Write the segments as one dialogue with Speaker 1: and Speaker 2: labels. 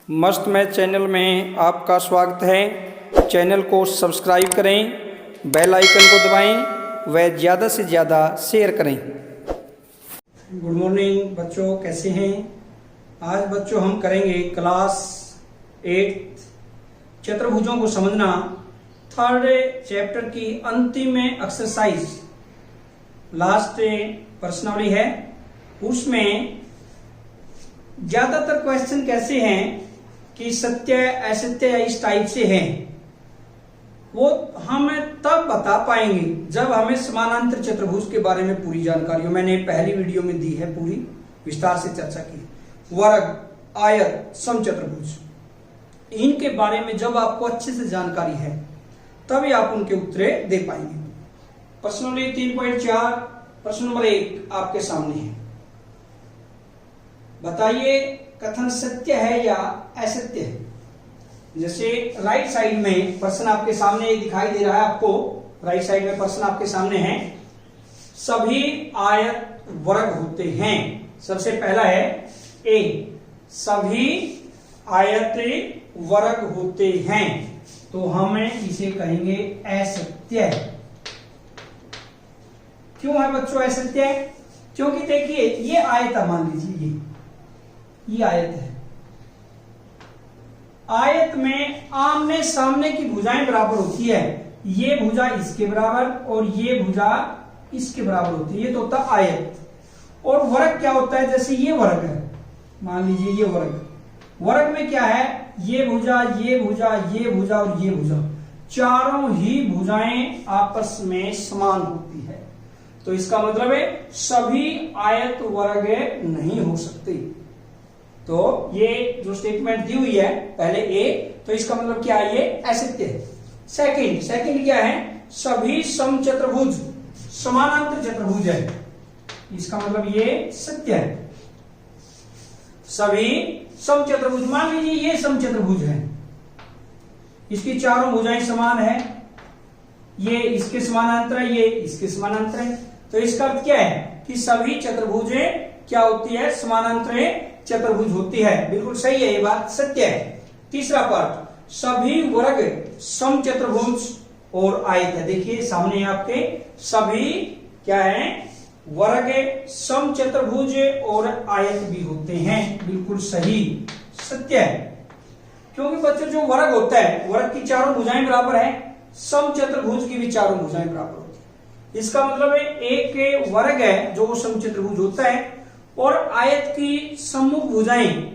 Speaker 1: मस्त math channel में आपका स्वागत है। चैनल को सब्सक्राइब करें, बेल आइकन को दबाएं व ज़्यादा से ज़्यादा शेयर करें। गुड मॉर्निंग बच्चों, कैसे हैं? आज बच्चों हम करेंगे क्लास 8 चतुर्भुजों को समझना, थर्ड चैप्टर की अंतिम एक्सरसाइज, लास्ट प्रश्नावली है। उसमें ज्यादातर क्वेश्चन कैसे हैं कि सत्य असत्य या इस टाइप से हैं, वो हम तब बता पाएंगे जब हमें समानांतर चतुर्भुज के बारे में पूरी जानकारी हो। मैंने पहली वीडियो में दी है, पूरी विस्तार से चर्चा की। वर्ग, आयत, समचतुर्भुज, इनके बारे में जब आपको अच्छे से जानकारी है तभी आप उनके उत्तर दे पाएंगे। प्रश्नावली 3.4 प्रश्न नंबर 1 आपके सामने है। बताइए कथन सत्य है या असत्य है। जैसे राइट साइड में प्रश्न आपके सामने दिखाई दे रहा है, आपको राइट साइड में प्रश्न आपके सामने है, सभी आयत वर्ग होते हैं। सबसे पहला है ए, सभी आयत वर्ग होते हैं, तो हम इसे कहेंगे असत्य। क्यों है बच्चों असत्य? क्योंकि देखिए ये आयत है, मान लीजिए ये आयत है। आयत में आमने सामने की भुजाएं बराबर होती है। ये भुजा इसके बराबर और ये भुजा इसके बराबर होती है, ये तो होता आयत। और वर्ग क्या होता है? जैसे ये वर्ग है, मान लीजिए ये वर्ग, वर्ग में क्या है? ये भुजा, ये भुजा, ये भुजा और ये भुजा, चारों ही भुजाएं आपस में समान होती है। तो इसका मतलब है सभी आयत वर्ग नहीं हो सकते। तो ये जो स्टेटमेंट दी हुई है पहले ए, तो इसका मतलब क्या है? ये असत्य है। सेकंड क्या है? सभी समचतुर्भुज समानांतर चतुर्भुज है, इसका मतलब ये सत्य है। सभी समचतुर्भुज, मान लीजिए ये समचतुर्भुज है, इसकी चारों भुजाएं समान है, ये इसके समानांतर है, ये इसके समानांतर है। तो इसका अर्थ क्या है कि सभी चतुर्भुजें क्या होती है? समानांतर चतुर्भुज होती है। बिल्कुल सही है, ये बात सत्य है। तीसरा पार्ट, सभी वर्ग समचतुर्भुज और आयत है। देखिए सामने आपके सभी क्या है? वर्ग समचतुर्भुज और आयत भी होते हैं। बिल्कुल सही, सत्य है। क्योंकि बच्चों जो वर्ग होता है, वर्ग की चारों भुजाएं बराबर है, समचतुर्भुज की भी चारों भुजाएं बराबर होती है। इसका मतलब है एक वर्ग है जो समचतुर्भुज होता है और आयत की सम्मुख भुजाएं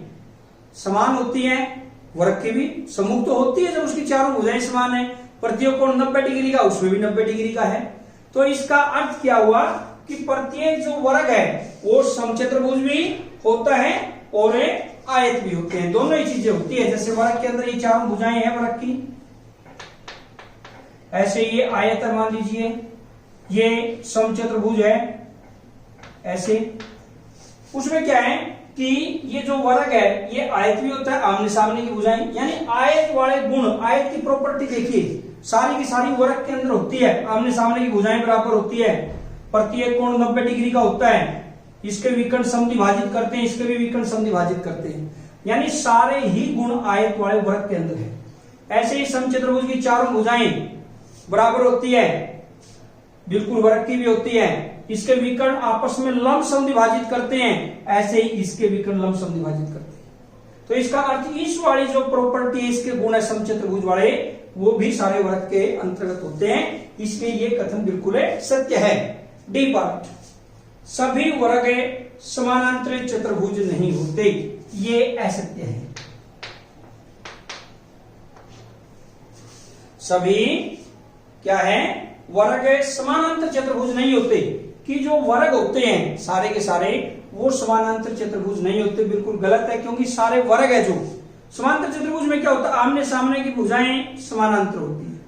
Speaker 1: समान होती हैं। वर्ग की भी सम्मुख तो होती है जब उसकी चारों भुजाएं समान है। प्रत्येक कोण 90 डिग्री का, उसमें भी 90 डिग्री का है। तो इसका अर्थ क्या हुआ कि प्रत्येक जो वर्ग है वो समचतुर्भुज भी होता है और आयत भी होते हैं, दोनों ही चीजें होती है। जैसे वर्ग के अंदर ये चारों भुजाएं हैं वर्ग की, ऐसे ये आयत है, मान लीजिए ये समचतुर्भुज है ऐसे। उसमें क्या है कि ये जो वर्ग है ये आयत भी होता है, आमने सामने की भुजाएं, यानी आयत वाले गुण, आयत की प्रॉपर्टी देखिए सारी की सारी वर्ग के अंदर होती है। आमने सामने की भुजाएं बराबर होती है, प्रत्येक कोण 90 डिग्री का होता है, इसके विकर्ण समद्विभाजित करते हैं, इसके भी विकर्ण समद्विभाजित करते हैं, यानी सारे ही गुण आयत वाले वर्ग के अंदर है। ऐसे ही समचतुर्भुज की चारों भुजाएं बराबर होती है, बिल्कुल वर्ग की भी होती है। इसके विकर्ण आपस में लंब समद्विभाजित करते हैं, ऐसे ही इसके विकर्ण लंब समद्विभाजित करते हैं। तो इसका अर्थ इस वाली जो प्रॉपर्टी है, इसके गुण है समचतुर्भुज वाले, वो भी सारे वर्ग के अंतर्गत होते हैं, इसलिए ये कथन बिल्कुल सत्य है। डी पार्ट, सभी वर्ग समानांतर चतुर्भुज नहीं होते, ये असत्य है। सभी क्या है? वर्ग समानांतर चतुर्भुज नहीं होते, कि जो वर्ग होते हैं सारे के सारे वो समानांतर चतुर्भुज नहीं होते। बिल्कुल गलत है, क्योंकि सारे वर्ग है जो समानांतर चतुर्भुज में क्या होता है? आमने सामने की भुजाएं समानांतर होती है,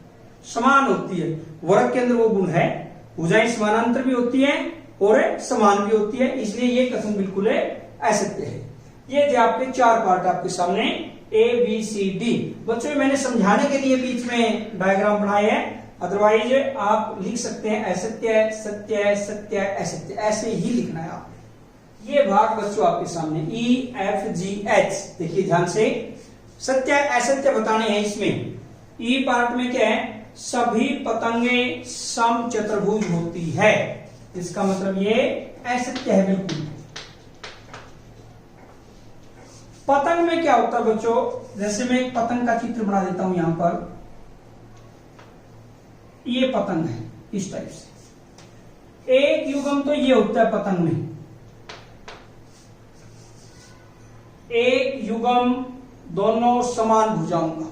Speaker 1: समान होती है। वर्ग के अंदर वो गुण है, भुजाएं समानांतर भी होती हैं और समान भी होती है, इसलिए ये कथन बिल्कुल असत्य है। ये थे आपके 4 पार्ट आपके सामने, ए बी सी डी। बच्चों मैंने समझाने के लिए बीच में डायग्राम बनाए हैं, अदरवाइज आप लिख सकते हैं असत्य सत्य सत्य असत्य, ऐसे ही लिखना है आपने। ये भाग बच्चों आपके सामने E F G H, देखिए ध्यान से, सत्य असत्य बताने हैं इसमें। ई पार्ट में क्या है, सभी पतंगे समचतुर्भुज होती है, इसका मतलब ये असत्य है बिल्कुल। पतंग में क्या होता है बच्चों, जैसे मैं एक पतंग का चित्र बना देता हूं यहां पर, ये पतंग है इस टाइप से। एक युग्म तो ये होता है पतंग में, एक युग्म दोनों समान भुजाओं का,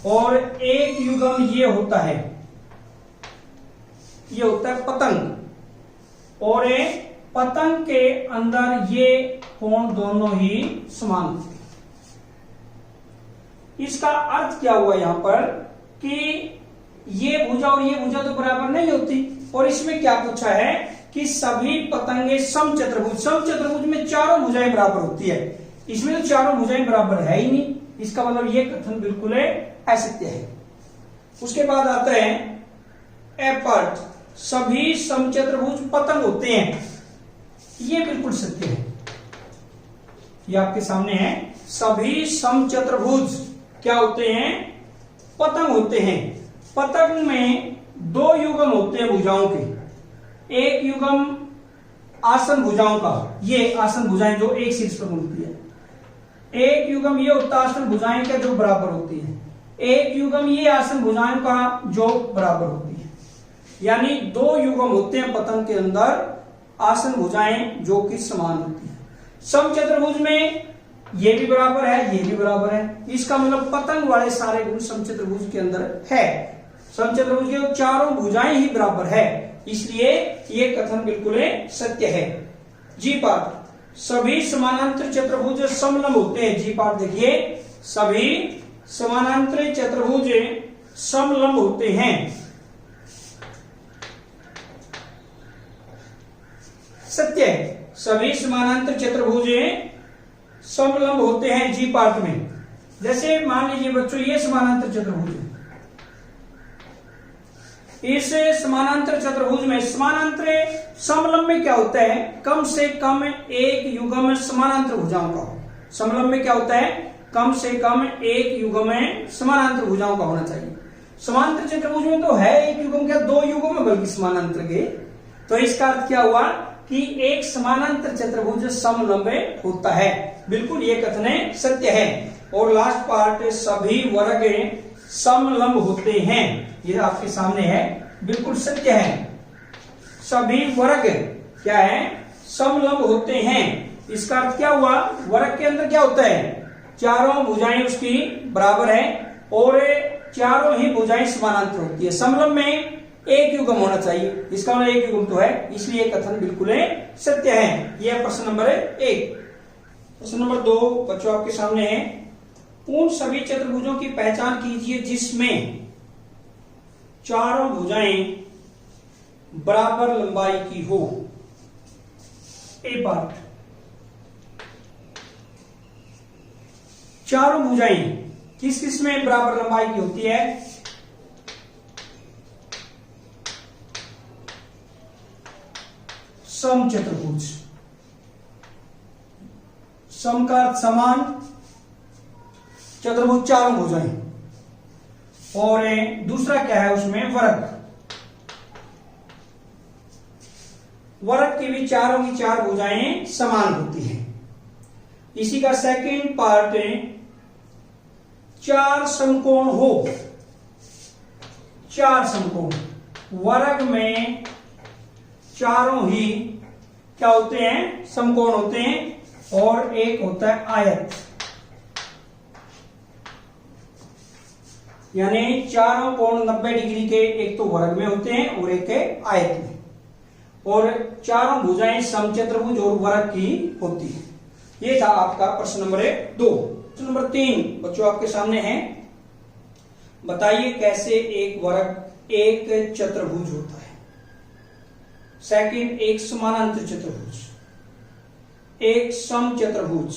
Speaker 1: और एक युग्म ये होता है, ये होता है पतंग, और एक पतंग के अंदर ये कोण दोनों ही समान होते हैं। इसका अर्थ क्या हुआ यहां पर कि ये भुजा और ये भुजा तो बराबर नहीं होती, और इसमें क्या पूछा है कि सभी पतंगे समचतुर्भुज, समचतुर्भुज में चारों भुजाएं बराबर होती है, इसमें तो चारों भुजाएं बराबर है ही नहीं, इसका मतलब ये कथन बिल्कुल असत्य है। उसके बाद आता है ए पार्ट, सभी समचतुर्भुज पतंग होते हैं, ये बिल्कुल सत्य है। ये आपके सामने है, सभी समचतुर्भुज क्या होते हैं, पतंग होते हैं। पतंग में दो युग्म होते हैं भुजाओं के, एक युग्म आसन भुजाओं का, ये आसन भुजाएं जो एक शीर्ष पर होती है, एक युग्म ये होता है आसन भुजाएं का जो बराबर होती है, एक युग्म ये आसन भुजाएं का जो बराबर होती है, यानी दो युग्म होते हैं पतंग के अंदर आसन भुजाएं जो कि समान होती है। समचतुर्भुज में ये भी बराबर है, ये भी बराबर है, इसका मतलब पतंग वाले सारे गुण समचतुर्भुज के अंदर है, समचतुर्भुज के चारों भुजाएं ही बराबर है, इसलिए ये कथन बिल्कुल सत्य है। जी पार्ट, सभी समानांतर चतुर्भुज समलंब होते हैं। जी पार्ट देखिए, सभी समानांतर चतुर्भुज समलंब होते हैं। सत्य है, सभी समानांतर चतुर्भुज समलंब होते हैं जी पार्ट में। जैसे मान लीजिए बच्चों ये समानांतर चतुर्भुज है, इस समानांतर चतुर्भुज में समानांतर समलंब में क्या होता है, कम से कम एक युग्म समानांतर भुजाओं का हो। समलंब में क्या होता है, कम से कम एक युग्म समानांतर भुजाओं का होना चाहिए। समांतर चतुर्भुज में तो है एक युग्म, क्या दो युग्म बल्कि समानांतर के, तो इसका अर्थ क्या हुआ कि एक समानांतर चतुर्भुज समलंब होता है, बिल्कुल ये कथन सत्य है। और लास्ट पार्ट, सभी वर्ग समलंब होते हैं, ये आपके सामने है, बिल्कुल सत्य है। सभी वर्ग क्या है, समलंब होते हैं। इसका अर्थ क्या हुआ, वर्ग के अंदर क्या होता है, चारों भुजाएं उसकी बराबर है और चारों ही भुजाएं समानांतर होती है। समलंब में एक युग्म होना चाहिए, इसका मतलब एक युग्म तो है, इसलिए कथन बिल्कुल सत्य है। यह प्रश्न नंबर 1। प्रश्न नंबर 2 बच्चों आपके सामने है, उन सभी चतुर्भुजों की पहचान कीजिए जिसमें चारों भुजाएं बराबर लंबाई की हो। ए पार्ट, चारों भुजाएं किस किस में बराबर लंबाई की होती है, समचतुर्भुज, सम का अर्थ समान, चतुर्भुज चारों भुजाएं, और दूसरा क्या है उसमें वर्ग, वर्ग की भी चारों की चार भुजाएं समान होती हैं। इसी का सेकंड पार्ट है, चार समकोण हो, चार समकोण, वर्ग में चारों ही क्या होते हैं, समकोण होते हैं, और एक होता है आयत, यानी चारों कोण 90 डिग्री के एक तो वर्ग में होते हैं और एक आयत में, और चारों भुजाएं समचतुर्भुज और वर्ग की होती है। ये था आपका प्रश्न नंबर 2। प्रश्न नंबर 3 बच्चों आपके सामने है, बताइए कैसे एक वर्ग एक चतुर्भुज होता है। सेकंड, एक समानांतर चतुर्भुज, एक समचतुर्भुज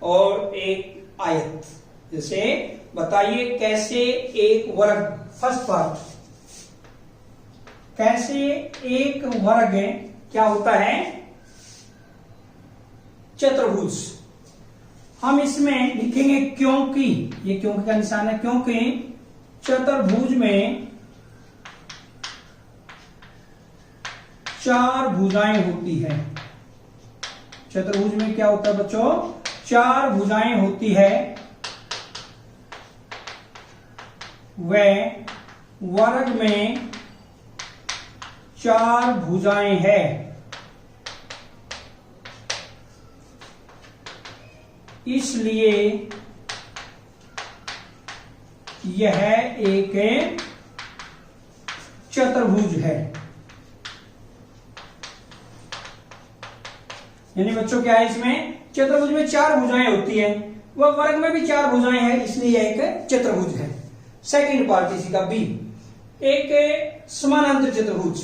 Speaker 1: और एक आयत। जैसे बताइए कैसे एक वर्ग, फर्स्ट पार्ट, कैसे एक वर्ग क्या होता है, चतुर्भुज। हम इसमें लिखेंगे क्योंकि, ये क्योंकि का निशान है, क्योंकि चतुर्भुज में 4 भुजाएं होती है। चतुर्भुज में क्या होता है बच्चों? 4 भुजाएं होती है। वह वर्ग में 4 भुजाएं है। इसलिए यह एक चतुर्भुज है। यानी बच्चों क्या है, इसमें चतुर्भुज में 4 भुजाएं होती है, वह वर्ग में भी 4 भुजाएं हैं, इसलिए यह एक चतुर्भुज है। सेकंड पार्ट इसी का बी, एक समानांतर चतुर्भुज।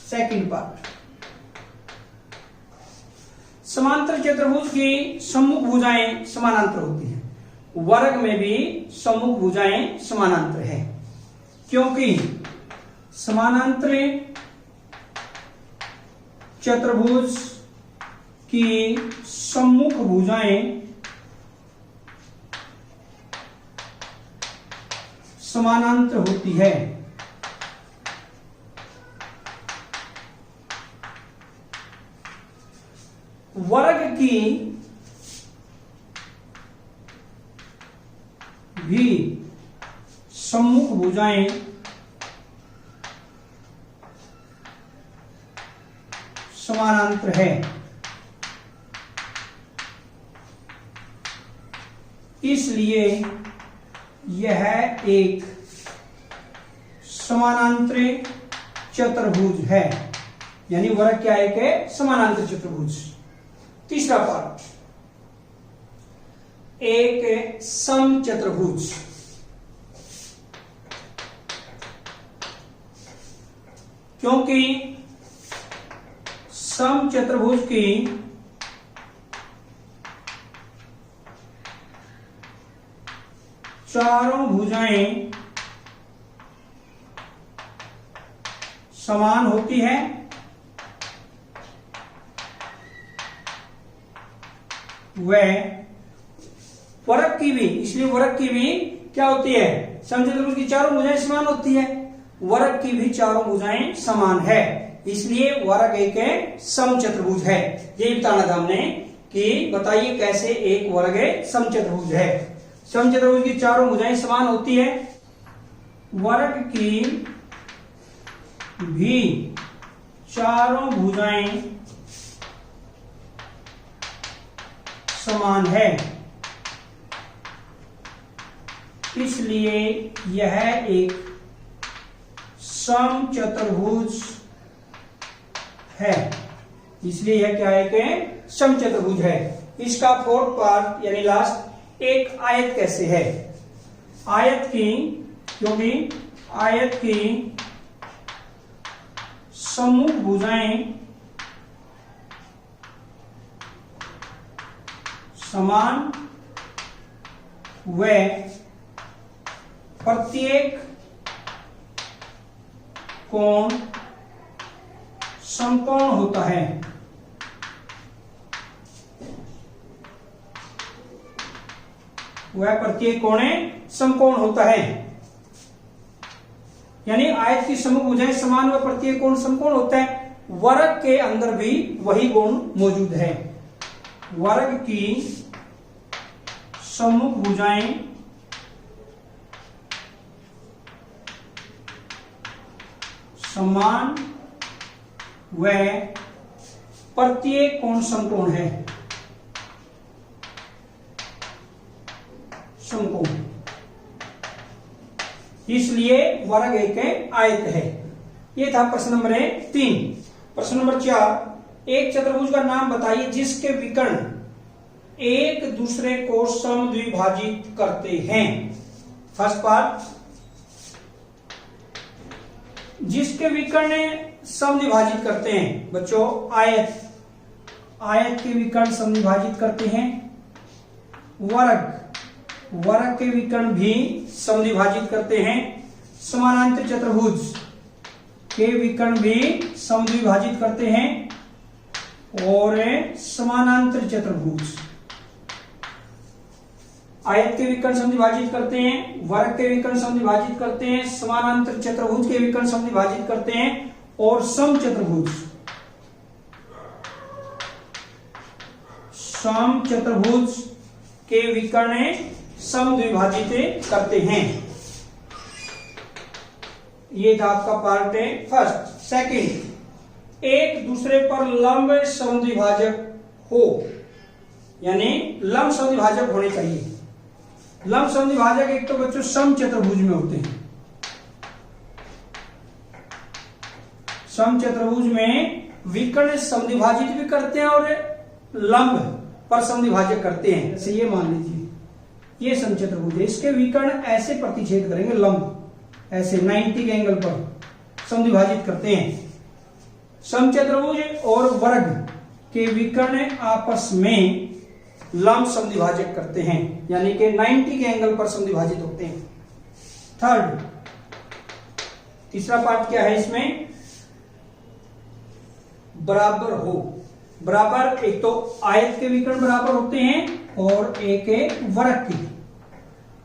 Speaker 1: सेकंड पार्ट, समांतर चतुर्भुज की सम्मुख भुजाएं समानांतर होती हैं, वर्ग में भी सम्मुख भुजाएं समानांतर है, क्योंकि समानांतर चतुर्भुज की सम्मुख भुजाएं समानांतर होती है। वर्ग की भी सम्मुख भुजाएं समानांतर है, इसलिए यह एक समानांतर चतुर्भुज है। यानी वर्ग क्या है कि समानांतर चतुर्भुज। तीसरा पार्ट, एक समचतुर्भुज। क्योंकि समचतुर्भुज की चारों भुजाएं समान होती है, वह वर्ग की भी, इसलिए वर्ग की भी क्या होती है, समचतुर्भुज की चारों भुजाएं समान होती है, वर्ग की भी चारों भुजाएं समान है, इसलिए वर्ग एक समचतुर्भुज है। यही बताना था हमने कि बताइए कैसे एक वर्ग समचतुर्भुज है। समचतुर्भुज की चारों भुजाएं समान होती है, वर्ग की भी चारों भुजाएं समान है, इसलिए यह एक समचतुर्भुज है। इसलिए यह क्या है कि समचतुर्भुज है। इसका फोर्थ पार्ट यानी लास्ट, एक आयत कैसे है। आयत की, क्योंकि आयत की सम्मुख भुजाएं समान व प्रत्येक कोण समकोण होता है। वह प्रत्येक कोण समकोण होता है, यानी आयत की सम्मुख भुजाएं समान व प्रत्येक कोण समकोण होता है। वर्ग के अंदर भी वही गुण मौजूद है। वर्ग की सम्मुख भुजाएं समान व प्रत्येक कोण समकोण है। समकोण, इसलिए वर्ग एक आयत है। यह था प्रश्न नंबर 3। प्रश्न नंबर 4, एक चतुर्भुज का नाम बताइए जिसके विकर्ण एक दूसरे को समद्विभाजित करते हैं। फर्स्ट पार्ट, जिसके विकर्ण समद्विभाजित करते हैं बच्चों, आयत, आयत के विकर्ण समद्विभाजित करते हैं। वर्ग, वर्ग के विकर्ण भी समद्विभाजित करते हैं। समानांतर चतुर्भुज के विकर्ण भी समद्विभाजित करते हैं। और समानांतर चतुर्भुज। आयत के विकर्ण समद्विभाजित करते हैं, वर्ग के विकर्ण समद्विभाजित करते हैं, समानांतर चतुर्भुज के विकर्ण समद्विभाजित करते हैं और समचतुर्भुज के विकर्ण समद्विभाजित करते हैं। ये था आपका पार्ट है फर्स्ट। सेकंड, एक दूसरे पर लंब समद्विभाजक हो, यानी लंब समद्विभाजक होने चाहिए। लंब समद्विभाजक एक तो बच्चों समचतुर्भुज में होते हैं। समचतुर्भुज में विकर्ण समद्विभाजित भी करते हैं और लंब पर समद्विभाजक करते हैं। जैसे ये मान लीजिए ये समचतुर्भुज है, इसके विकर्ण ऐसे प्रतिच्छेद करेंगे, लंब ऐसे 90 के एंगल पर समद्विभाजित करते हैं। समचतुर्भुज और वर्ग के विकर्ण आपस में लंब समद्विभाजक करते हैं, यानी कि 90 के एंगल पर समद्विभाजित होते हैं। थर्ड, तीसरा पार्ट क्या है इसमें, बराबर हो। बराबर, एक तो आयत के विकर्ण बराबर होते हैं और एक है वर्ग के।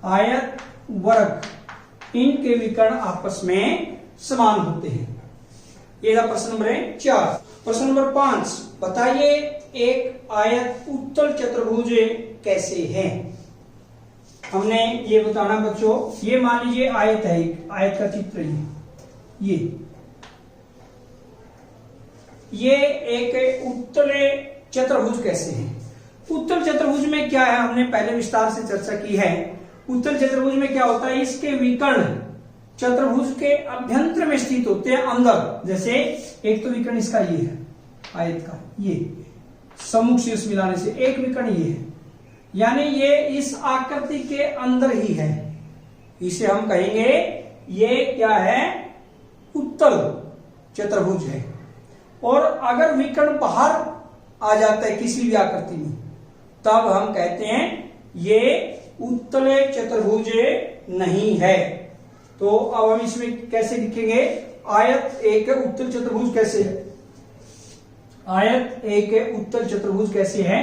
Speaker 1: आयत वर्ग इनके विकर्ण आपस में समान होते हैं। ये था प्रश्न नंबर 4। प्रश्न नंबर 5, बताइए एक आयत उत्तल चतुर्भुज कैसे है। हमने ये बताना बच्चों, ये मान लीजिए आयत है, एक आयत का चित्र ये एक उत्तल चतुर्भुज कैसे है। उत्तल चतुर्भुज में क्या है, हमने पहले विस्तार से चर्चा की है। उत्तल चतुर्भुज में क्या होता है, इसके विकर्ण चतुर्भुज के अभ्यंतर में स्थित होते हैं, अंदर। जैसे एक तो विकर्ण इसका ये है, आयत का ये सम्मुख शीर्ष मिलाने से एक विकर्ण ये है, यानी ये इस आकृति के अंदर ही है। इसे हम कहेंगे ये क्या है, उत्तल चतुर्भुज है। और अगर विकर्ण बाहर आ जाता है किसी भी आकृति में, तब हम कहते हैं ये उत्तल चतुर्भुज नहीं है। तो अब हम इसमें कैसे लिखेंगे, आयत एक उत्तल चतुर्भुज कैसे है। आयत एक उत्तल चतुर्भुज कैसे है,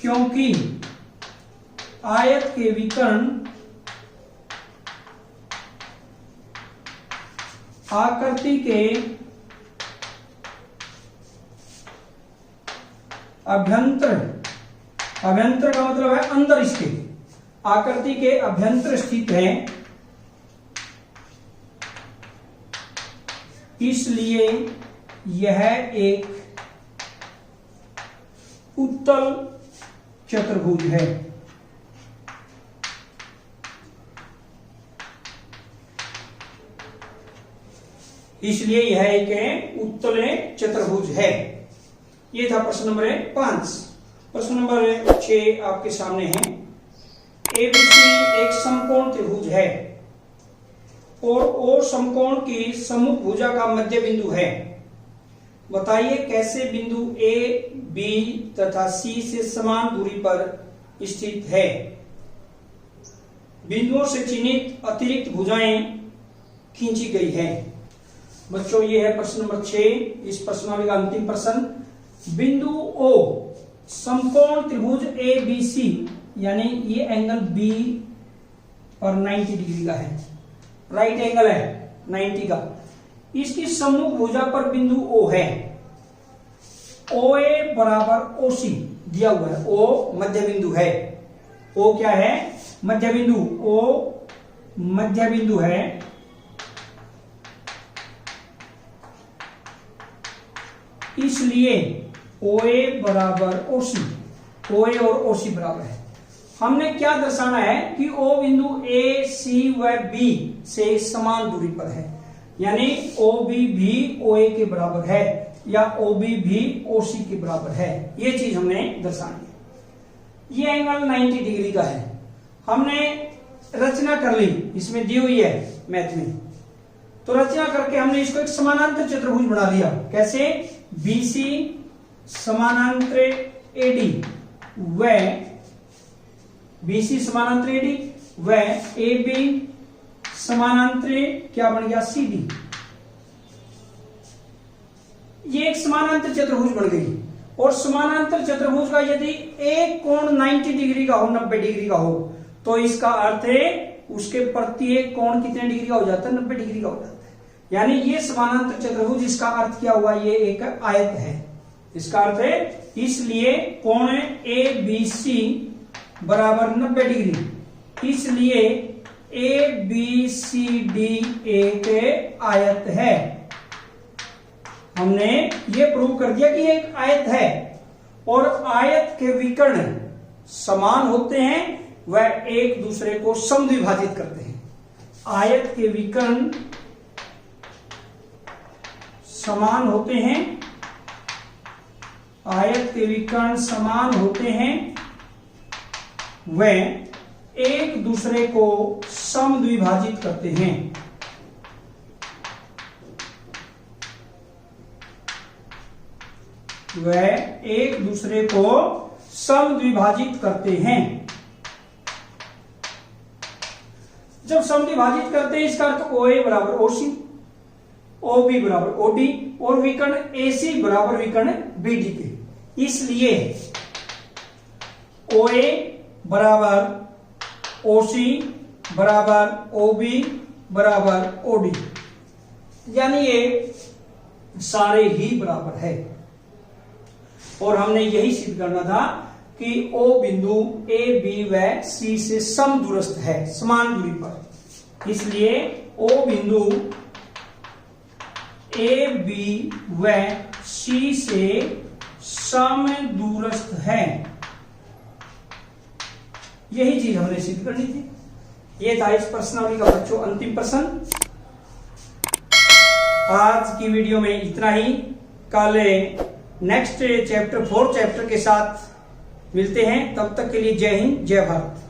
Speaker 1: क्योंकि आयत के विकर्ण आकृति के अभ्यंतर, अभ्यंतर का मतलब है अंदर, इसके आकृति के अभ्यंतर स्थित है, इसलिए यह एक उत्तल चतुर्भुज है। इसलिए यह एक उत्तल चतुर्भुज है। ये था प्रश्न नंबर 5। प्रश्न नंबर 6 आपके सामने है। एबीसी एक समकोण त्रिभुज है और ओ समकोण की सम्मुख भुजा का मध्य बिंदु है। बताइए कैसे बिंदु ए, बी तथा सी से समान दूरी पर स्थित है। बिंदुओं से चिन्हित अतिरिक्त भुजाएं खींची गई है। बच्चों ये है प्रश्न नंबर 6, इस प्रश्नावली का अंतिम प्रश्न। बिंदु ओ समकोण त्रिभुज ए बी सी, यानी ये एंगल बी और 90 डिग्री का है, राइट एंगल है 90 का। इसकी सम्मुख भुजा पर बिंदु ओ है। ओ ए बराबर ओ सी दिया हुआ है। ओ मध्य बिंदु है। ओ क्या है, मध्य बिंदु। ओ मध्य बिंदु है। इसलिए ओ ए बराबर ओ सी, ओ ए और ओ सी बराबर है। हमने क्या दर्शाना है कि ओ बिंदु ए, सी व बी से समान दूरी पर है, यानी ओ बी भी ओ ए के बराबर है या ओ बी भी ओ सी के बराबर है। ये चीज हमने दर्शानी है। ये एंगल 90 डिग्री का है। हमने रचना कर ली, इसमें दी हुई है मैथ में, तो रचना करके हमने इसको एक समानांतर चतुर्भुज बना लिया। कैसे, बीसी समानांतर एडी व बीसी समानांतर एडी व ए बी समानांतर क्या बन गया, सीडी। ये एक समानांतर चतुर्भुज बन गई। और समानांतर चतुर्भुज का यदि एक कोण 90 डिग्री का हो, 90 डिग्री का हो, तो इसका अर्थ है उसके प्रत्येक कोण कितने डिग्री का हो जाता है? 90 डिग्री का हो जाता है। यानी ये समानांतर चतुर्भुज, इसका अर्थ क्या हुआ? ये एक आयत है, इसका अर्थ है, इसलिए कोण ABC बराबर 90 डिग्री, इसलिए ABCD एक आयत है। हमने ये प्रूव कर दिया कि एक आयत है और आयत के विकर्ण समान होते हैं, वह एक दूसरे को समद्विभाजित करते हैं। आयत के विकर्ण समान होते हैं, आयत के विकर्ण समान होते हैं, वे एक दूसरे को समद्विभाजित करते हैं। वे एक दूसरे को समद्विभाजित करते हैं। जब समद्विभाजित करते हैं, इसका अर्थ OA बराबर OC, OB बराबर OD और विकर्ण AC बराबर विकर्ण BD के। इसलिए OA बराबर OC बराबर OB बराबर OD, यानी ये सारे ही बराबर है। और हमने यही सिद्ध करना था कि O बिंदु A, B व C से समदूरस्थ है, समान दूरी पर। इसलिए O बिंदु A, B व C से समदूरस्थ है। यही चीज हमने सिद्ध करनी थी। ये था इस प्रश्नावली का बच्चों अंतिम प्रश्न। आज की वीडियो में इतना ही। कल नेक्स्ट चैप्टर 4 चैप्टर के साथ मिलते हैं। तब तक के लिए जय हिंद, जय भारत।